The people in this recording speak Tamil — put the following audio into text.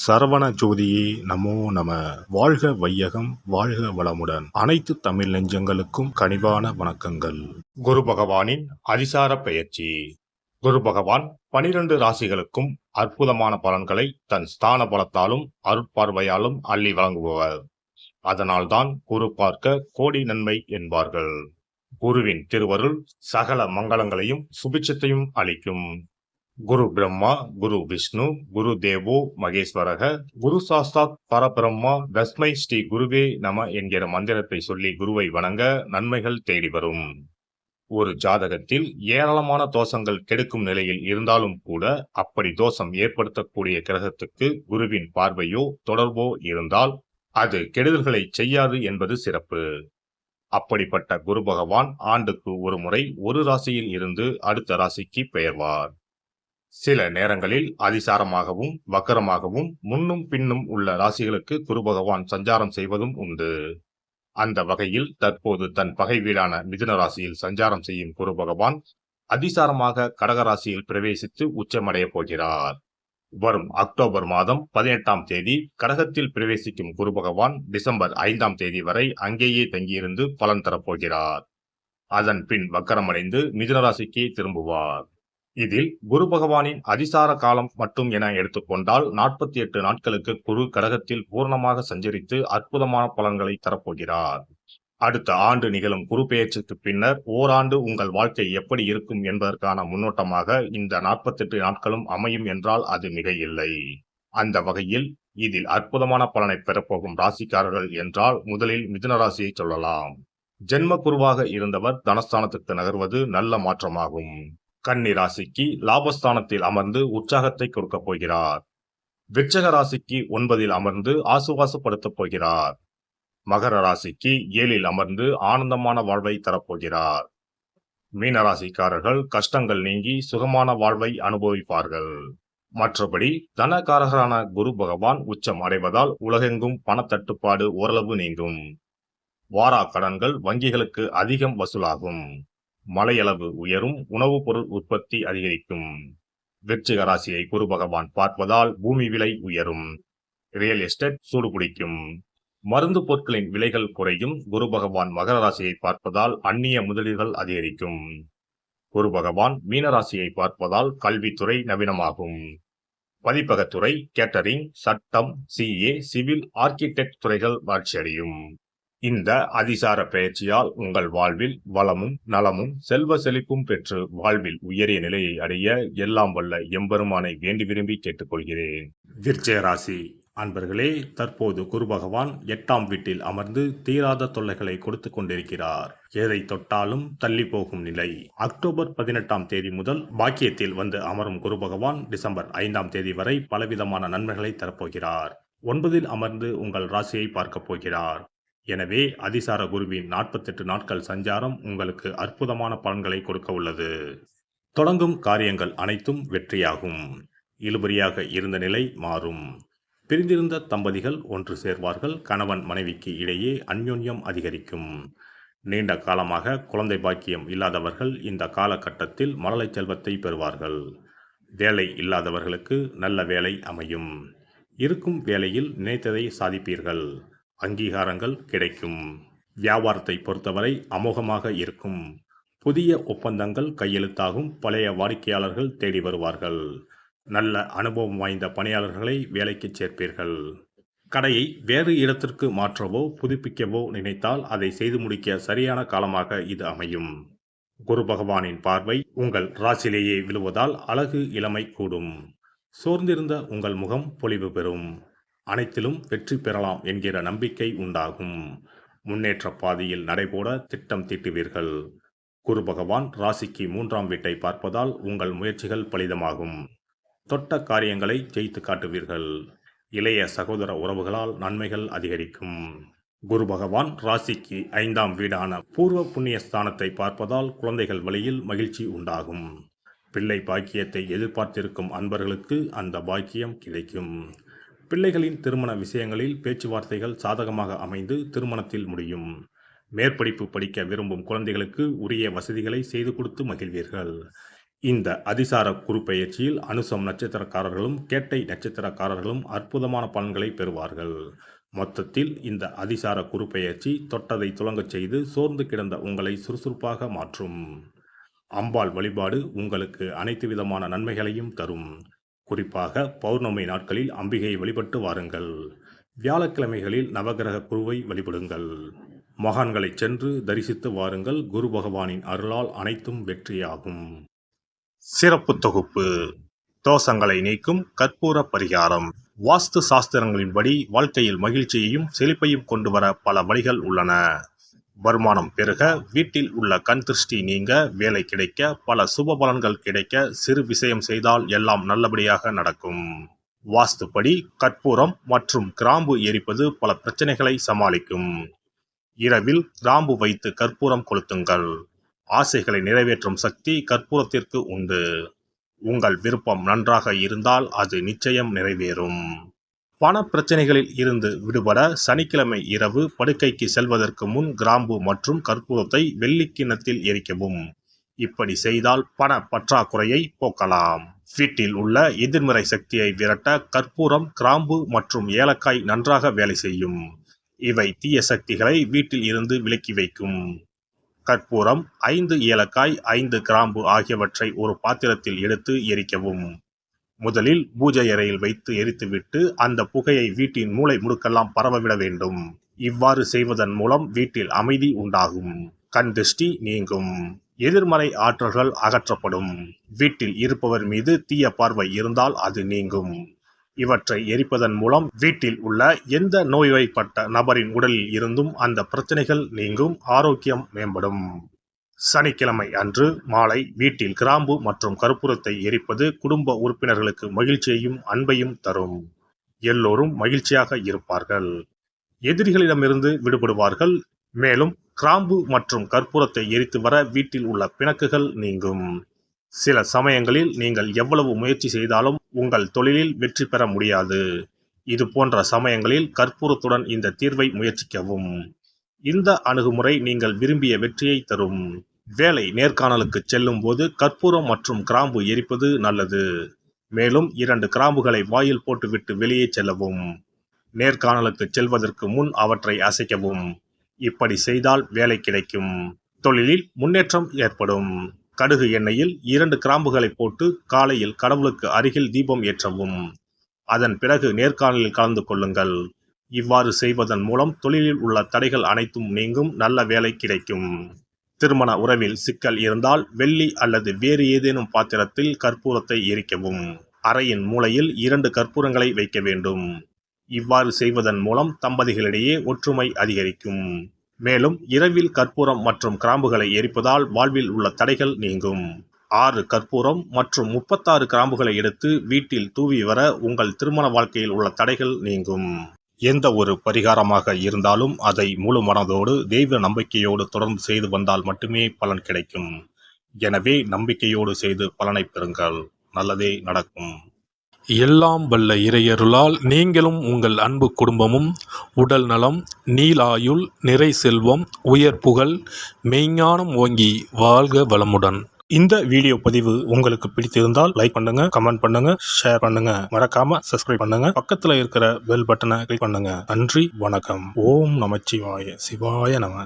சரவண ஜோதியே நமோ நம. வாழ்க வையகம், வாழ்க வளமுடன். அனைத்து தமிழ் நெஞ்சங்களுக்கும் கனிவான வணக்கங்கள். குரு பகவானின் அதிசார பெயர்ச்சி. குரு பகவான் 12 ராசிகளுக்கும் அற்புதமான பலன்களை தன் ஸ்தான பலத்தாலும் அருட்பார்வையாலும் அள்ளி வழங்குபவர். அதனால்தான் குரு பார்க்க கோடி நன்மை என்பார்கள். குருவின் திருவருள் சகல மங்களங்களையும் சுபிட்சத்தையும் அளிக்கும். குரு பிரம்மா, குரு விஷ்ணு, குரு தேவோ மகேஸ்வரக, குரு சாஸ்தாத் பரபிரம்மா, தஸ்மை ஸ்ரீ குருவே நம என்கிற மந்திரத்தை சொல்லி குருவை வணங்க நன்மைகள் தேடி வரும். ஒரு ஜாதகத்தில் ஏராளமான தோஷங்கள் கெடுக்கும் நிலையில் இருந்தாலும் கூட அப்படி தோஷம் ஏற்படுத்தக்கூடிய கிரகத்துக்கு குருவின் பார்வையோ தொடர்போ இருந்தால் அது கெடுதல்களை செய்யாது என்பது சிறப்பு. அப்படிப்பட்ட குரு பகவான் ஆண்டுக்கு ஒரு முறை ஒரு ராசியில் இருந்து அடுத்த ராசிக்கு பெயர்வார். சில நேரங்களில் அதிசாரமாகவும் வக்கரமாகவும் முன்னும் பின்னும் உள்ள ராசிகளுக்கு குரு பகவான் சஞ்சாரம் செய்வதும் உண்டு. அந்த வகையில் தற்போது தன் பகை வீடான மிதுன ராசியில் சஞ்சாரம் செய்யும் குரு பகவான் அதிசாரமாக கடக ராசியில் பிரவேசித்து உச்சமடைய போகிறார். வரும் அக்டோபர் மாதம் 18ஆம் தேதி கடகத்தில் பிரவேசிக்கும் குரு பகவான் டிசம்பர் 5ஆம் தேதி வரை அங்கேயே தங்கியிருந்து பலன் தரப்போகிறார். அதன் பின் வக்கரமடைந்து மிதுன ராசிக்கு திரும்புவார். இதில் குரு பகவானின் அதிசார காலம் மட்டும் என எடுத்துக்கொண்டால் 48 நாட்களுக்கு குரு கடகத்தில் பூர்ணமாக சஞ்சரித்து அற்புதமான பலன்களை தரப்போகிறார். அடுத்த ஆண்டு நிகழும் குரு பெயர்ச்சிக்கு பின்னர் ஓராண்டு உங்கள் வாழ்க்கை எப்படி இருக்கும் என்பதற்கான முன்னோட்டமாக இந்த 48 நாட்களும் அமையும் என்றால் அது மிக இல்லை. அந்த வகையில் இதில் அற்புதமான பலனை பெறப்போகும் ராசிக்காரர்கள் என்றால் முதலில் மிதுன ராசியை சொல்லலாம். ஜென்ம குருவாக இருந்தவர் தனஸ்தானத்துக்கு நகர்வது நல்ல மாற்றமாகும். கன்னி ராசிக்கு லாபஸ்தானத்தில் அமர்ந்து உற்சாகத்தை கொடுக்க போகிறார். விருச்சக ராசிக்கு 9இல் அமர்ந்து ஆசுவாசப்படுத்தப் போகிறார். மகர ராசிக்கு 7இல் அமர்ந்து ஆனந்தமான வாழ்வை தரப்போகிறார். மீன ராசிக்காரர்கள் கஷ்டங்கள் நீங்கி சுகமான வாழ்வை அனுபவிப்பார்கள். மற்றபடி தனகாரகரான குரு பகவான் உச்சம் அடைவதால் உலகெங்கும் பணத்தட்டுப்பாடு ஓரளவு நீங்கும். வாரா கடன்கள் வங்கிகளுக்கு அதிகம் வசூலாகும். மழையளவு உயரும். உணவுப் பொருள் உற்பத்தி அதிகரிக்கும். விருச்சிக ராசியை குரு பகவான் பார்ப்பதால் பூமி விலை உயரும். ரியல் எஸ்டேட் சூடுபிடிக்கும். மருந்து பொருட்களின் விலைகள் குறையும். குரு பகவான் மகர ராசியை பார்ப்பதால் அந்நிய முதலீடுகள் அதிகரிக்கும். குரு பகவான் மீனராசியை பார்ப்பதால் கல்வித்துறை நவீனமாகும். பதிப்பகத்துறை, கேட்டரிங், சட்டம், சிஏ, சிவில், ஆர்கிடெக்ட் துறைகள் வளர்ச்சியடையும். இந்த அதிசார பெயர்ச்சியால் உங்கள் வாழ்வில் வளமும் நலமும் செல்வ செழிப்பும் பெற்று வாழ்வில் உயரிய நிலையை அடைய எல்லாம் வல்ல எம்பெருமானை வேண்டி விரும்பி கேட்டுக்கொள்கிறேன். விருச்சிக ராசி அன்பர்களே, தற்போது குரு பகவான் 8ஆம் வீட்டில் அமர்ந்து தீராத தொல்லைகளை கொடுத்து கொண்டிருக்கிறார். எதை தொட்டாலும் தள்ளி போகும் நிலை. அக்டோபர் 18ஆம் தேதி முதல் பாக்கியத்தில் வந்து அமரும் குரு பகவான் டிசம்பர் 5ஆம் தேதி வரை பலவிதமான நன்மைகளை தரப்போகிறார். 9இல் அமர்ந்து உங்கள் ராசியை பார்க்க போகிறார். எனவே அதிசார குருவின் 48 நாட்கள் சஞ்சாரம் உங்களுக்கு அற்புதமான பலன்களை கொடுக்க உள்ளது. தொடங்கும் காரியங்கள் அனைத்தும் வெற்றியாகும். இழுபறியாக இருந்த நிலை மாறும். பிரிந்திருந்த தம்பதிகள் ஒன்று சேர்வார்கள். கணவன் மனைவிக்கு இடையே அந்யோன்யம் அதிகரிக்கும். நீண்ட காலமாக குழந்தை பாக்கியம் இல்லாதவர்கள் இந்த காலகட்டத்தில் மழலை செல்வத்தை பெறுவார்கள். வேலை இல்லாதவர்களுக்கு நல்ல வேலை அமையும். இருக்கும் வேலையில் நினைத்ததை சாதிப்பீர்கள். அங்கீகாரங்கள் கிடைக்கும். வியாபாரத்தை பொறுத்தவரை அமோகமாக இருக்கும். புதிய ஒப்பந்தங்கள் கையெழுத்தாகும். பழைய வாடிக்கையாளர்கள் தேடி வருவார்கள். நல்ல அனுபவம் வாய்ந்த பணியாளர்களை வேலைக்கு சேர்ப்பீர்கள். கடையை வேறு இடத்திற்கு மாற்றவோ புதுப்பிக்கவோ நினைத்தால் அதை செய்து முடிக்க சரியான காலமாக இது அமையும். குரு பகவானின் பார்வை உங்கள் ராசியிலேயே விழுவதால் அழகு இளமை கூடும். சோர்ந்திருந்த உங்கள் முகம் பொலிவு பெறும். அனைத்திலும் வெற்றி பெறலாம் என்கிற நம்பிக்கை உண்டாகும். முன்னேற்ற பாதையில் நடைபோட திட்டம் தீட்டுவீர்கள். குரு பகவான் ராசிக்கு 3ஆம் வீட்டை பார்ப்பதால் உங்கள் முயற்சிகள் பலிதமாகும். தொட்ட காரியங்களை ஜெயித்து காட்டுவீர்கள். இளைய சகோதர உறவுகளால் நன்மைகள் அதிகரிக்கும். குரு பகவான் ராசிக்கு 5ஆம் வீடான பூர்வ புண்ணிய ஸ்தானத்தை பார்ப்பதால் குழந்தைகள் வழியில் மகிழ்ச்சி உண்டாகும். பிள்ளை பாக்கியத்தை எதிர்பார்த்திருக்கும் அன்பர்களுக்கு அந்த பாக்கியம் கிடைக்கும். பிள்ளைகளின் திருமண விஷயங்களில் பேச்சுவார்த்தைகள் சாதகமாக அமைந்து திருமணத்தில் முடியும். மேற்படிப்பு படிக்க விரும்பும் குழந்தைகளுக்கு உரிய வசதிகளை செய்து கொடுத்து மகிழ்வீர்கள். இந்த அதிசார குருப்பெயர்ச்சியில் அனுசம் நட்சத்திரக்காரர்களும் கேட்டை நட்சத்திரக்காரர்களும் அற்புதமான பலன்களை பெறுவார்கள். மொத்தத்தில் இந்த அதிசார குருப்பெயர்ச்சி தொட்டதை துலங்கச் செய்து சோர்ந்து கிடந்த உங்களை சுறுசுறுப்பாக மாற்றும். அம்பாள் வழிபாடு உங்களுக்கு அனைத்து விதமான நன்மைகளையும் தரும். குறிப்பாக பௌர்ணமி நாட்களில் அம்பிகையை வழிபட்டு வாருங்கள். வியாழக்கிழமைகளில் நவகிரக குருவை வழிபடுங்கள். மகான்களை சென்று தரிசித்து வாருங்கள். குரு பகவானின் அருளால் அனைத்தும் வெற்றியாகும். சிறப்பு தொகுப்பு: தோஷங்களை நீக்கும் கற்பூர பரிகாரம். வாஸ்து சாஸ்திரங்களின்படி வாழ்க்கையில் மகிழ்ச்சியையும் செழிப்பையும் கொண்டு வர பல வழிகள் உள்ளன. வருமானம் பெருக, வீட்டில் உள்ள கண் திருஷ்டி நீங்க, வேலை கிடைக்க, பல சுப பலன்கள் கிடைக்க, சிறு விஷயம் செய்தால் எல்லாம் நல்லபடியாக நடக்கும். வாஸ்துப்படி கற்பூரம் மற்றும் கிராம்பு எரிப்பது பல பிரச்சனைகளை சமாளிக்கும். இரவில் கிராம்பு வைத்து கற்பூரம் கொளுத்துங்கள். ஆசைகளை நிறைவேற்றும் சக்தி கற்பூரத்திற்கு உண்டு. உங்கள் விருப்பம் நன்றாக இருந்தால் அது நிச்சயம் நிறைவேறும். பண பிரச்சனைகளில் இருந்து விடுபட சனிக்கிழமை இரவு படுக்கைக்கு செல்வதற்கு முன் கிராம்பு மற்றும் கற்பூரத்தை வெள்ளிக் கிண்ணத்தில் எரிக்கவும். இப்படி செய்தால் பண பற்றாக்குறையை போக்கலாம். வீட்டில் உள்ள எதிர்மறை சக்தியை விரட்ட கற்பூரம், கிராம்பு மற்றும் ஏலக்காய் நன்றாக வேலை செய்யும். இவை தீய சக்திகளை வீட்டில் இருந்து விலக்கி வைக்கும். கற்பூரம், 5 ஏலக்காய், 5 கிராம்பு ஆகியவற்றை ஒரு பாத்திரத்தில் எடுத்து எரிக்கவும். முதலில் பூஜை அறையில் வைத்து எரித்துவிட்டு அந்த புகையை வீட்டின் மூலை முடுக்கெல்லாம் பரவவிட வேண்டும். இவ்வாறு செய்வதன் மூலம் வீட்டில் அமைதி உண்டாகும். கண் திருஷ்டி நீங்கும். எதிர்மறை ஆற்றல்கள் அகற்றப்படும். வீட்டில் இருப்பவர் மீது தீய பார்வை இருந்தால் அது நீங்கும். இவற்றை எரிப்பதன் மூலம் வீட்டில் உள்ள எந்த நோய்வாய்ப்பட்ட நபரின் உடலில் இருந்தும் அந்த பிரச்சனைகள் நீங்கும். ஆரோக்கியம் மேம்படும். சனிக்கிழமை அன்று மாலை வீட்டில் கிராம்பு மற்றும் கற்பூரத்தை எரிப்பது குடும்ப உறுப்பினர்களுக்கு மகிழ்ச்சியையும் அன்பையும் தரும். எல்லோரும் மகிழ்ச்சியாக இருப்பார்கள். எதிரிகளிடமிருந்து விடுபடுவார்கள். மேலும் கிராம்பு மற்றும் கற்பூரத்தை எரித்து வர வீட்டில் உள்ள பிணக்குகள் நீங்கும். சில சமயங்களில் நீங்கள் எவ்வளவு முயற்சி செய்தாலும் உங்கள் தொழிலில் வெற்றி பெற முடியாது. இது போன்ற சமயங்களில் கற்பூரத்துடன் இந்த தீர்வை முயற்சிக்கவும். இந்த அணுகுமுறை நீங்கள் விரும்பிய வெற்றியை தரும். வேலை நேர்காணலுக்கு செல்லும் போது கற்பூரம் மற்றும் கிராம்பு எரிப்பது நல்லது. மேலும் 2 கிராம்புகளை வாயில் போட்டுவிட்டு வெளியே செல்லவும். நேர்காணலுக்கு செல்வதற்கு முன் அவற்றை அசைக்கவும். இப்படி செய்தால் வேலை கிடைக்கும். தொழிலில் முன்னேற்றம் ஏற்படும். கடுகு எண்ணெயில் 2 கிராம்புகளை போட்டு காலையில் கடவுளுக்கு அருகில் தீபம் ஏற்றவும். அதன் பிறகு நேர்காணலில் கலந்து கொள்ளுங்கள். இவ்வாறு செய்வதன் மூலம் தொழிலில் உள்ள தடைகள் அனைத்தும் நீங்கும். நல்ல வேலை கிடைக்கும். திருமண உறவில் சிக்கல் இருந்தால் வெள்ளி அல்லது வேறு ஏதேனும் பாத்திரத்தில் கற்பூரத்தை எரிக்கவும். அறையின் மூலையில் 2 கற்பூரங்களை வைக்க வேண்டும். இவ்வாறு செய்வதன் மூலம் தம்பதிகளிடையே ஒற்றுமை அதிகரிக்கும். மேலும் இரவில் கற்பூரம் மற்றும் கிராம்புகளை எரிப்பதால் வாழ்வில் உள்ள தடைகள் நீங்கும். 6 கற்பூரம் மற்றும் 36 கிராம்புகளை எடுத்து வீட்டில் தூவி வர உங்கள் திருமண வாழ்க்கையில் உள்ள தடைகள் நீங்கும். எந்த ஒரு பரிகாரமாக இருந்தாலும் அதை முழு மனதோடு தெய்வ நம்பிக்கையோடு தொடர்ந்து செய்து வந்தால் மட்டுமே பலன் கிடைக்கும். எனவே நம்பிக்கையோடு செய்து பலனை பெறுங்கள். நல்லதே நடக்கும். எல்லாம் வல்ல இறையருளால் நீங்களும் உங்கள் அன்பு குடும்பமும் உடல் நலம், நீலாயுள், நிறை செல்வம், உயர் புகழ், மெய்ஞானம் ஓங்கி வாழ்க வளமுடன். இந்த வீடியோ பதிவு உங்களுக்கு பிடித்திருந்தால் லைக் பண்ணுங்க, கமெண்ட் பண்ணுங்க, ஷேர் பண்ணுங்க. மறக்காம சப்ஸ்கிரைப் பண்ணுங்க. பக்கத்துல இருக்கிற பெல் பட்டனை கிளிக் பண்ணுங்க. நன்றி, வணக்கம். ஓம் நமச்சிவாய. சிவாய நம.